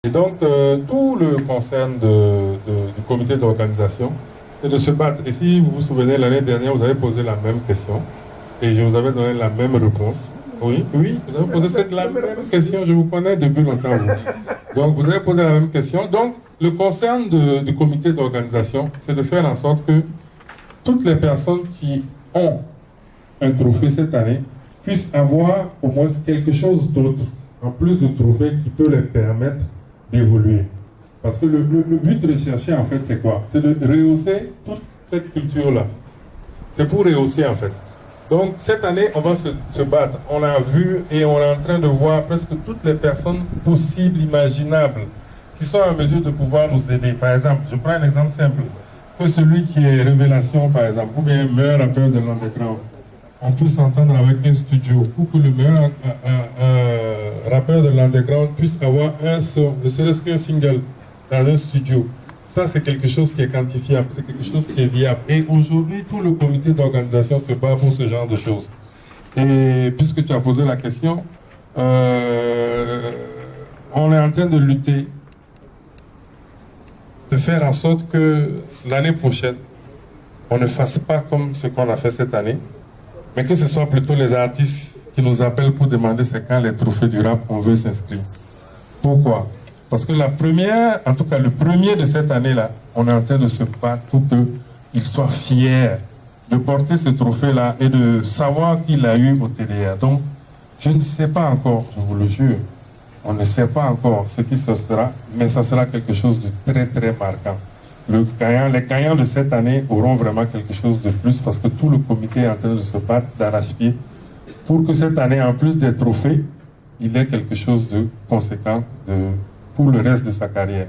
Et donc, tout le concern du comité d'organisation, c'est de se battre. Et si vous vous souvenez, l'année dernière, vous avez posé la même question et je vous avais donné la même réponse. Oui, oui, vous avez posé la même question, je vous connais depuis longtemps. Donc, vous avez posé la même question. Donc, le concern du comité d'organisation, c'est de faire en sorte que toutes les personnes qui ont un trophée cette année puissent avoir au moins quelque chose d'autre, en plus de trophée, qui peut les permettre d'évoluer. Parce que le but recherché, en fait, c'est quoi? C'est de rehausser toute cette culture-là. C'est pour rehausser, en fait. Donc, cette année, on va se battre. On a vu et on est en train de voir presque toutes les personnes possibles, imaginables, qui sont en mesure de pouvoir nous aider. Par exemple, je prends un exemple simple. Que celui qui est révélation, par exemple, ou bien meilleur rappeur de l'underground, on peut s'entendre avec un studio pour que le meilleur rappeur de l'underground puisse avoir un son, ne serait-ce qu'un single dans un studio. Ça, c'est quelque chose qui est quantifiable, c'est quelque chose qui est viable. Et aujourd'hui, tout le comité d'organisation se bat pour ce genre de choses. Et puisque tu as posé la question, on est en train de lutter, de faire en sorte que l'année prochaine, on ne fasse pas comme ce qu'on a fait cette année, mais que ce soit plutôt les artistes qui nous appellent pour demander c'est quand les trophées du rap on veut s'inscrire. Pourquoi? Parce que la première, en tout cas le premier de cette année-là, on est en train de se battre pour qu'il soit fier de porter ce trophée-là et de savoir qu'il a eu au TDA. Donc, je ne sais pas encore, je vous le jure, on ne sait pas encore ce qui se sera, mais ça sera quelque chose de très très marquant. Les gagnants de cette année auront vraiment quelque chose de plus parce que tout le comité est en train de se battre d'arrache-pied pour que cette année, en plus des trophées, il ait quelque chose de conséquent pour le reste de sa carrière.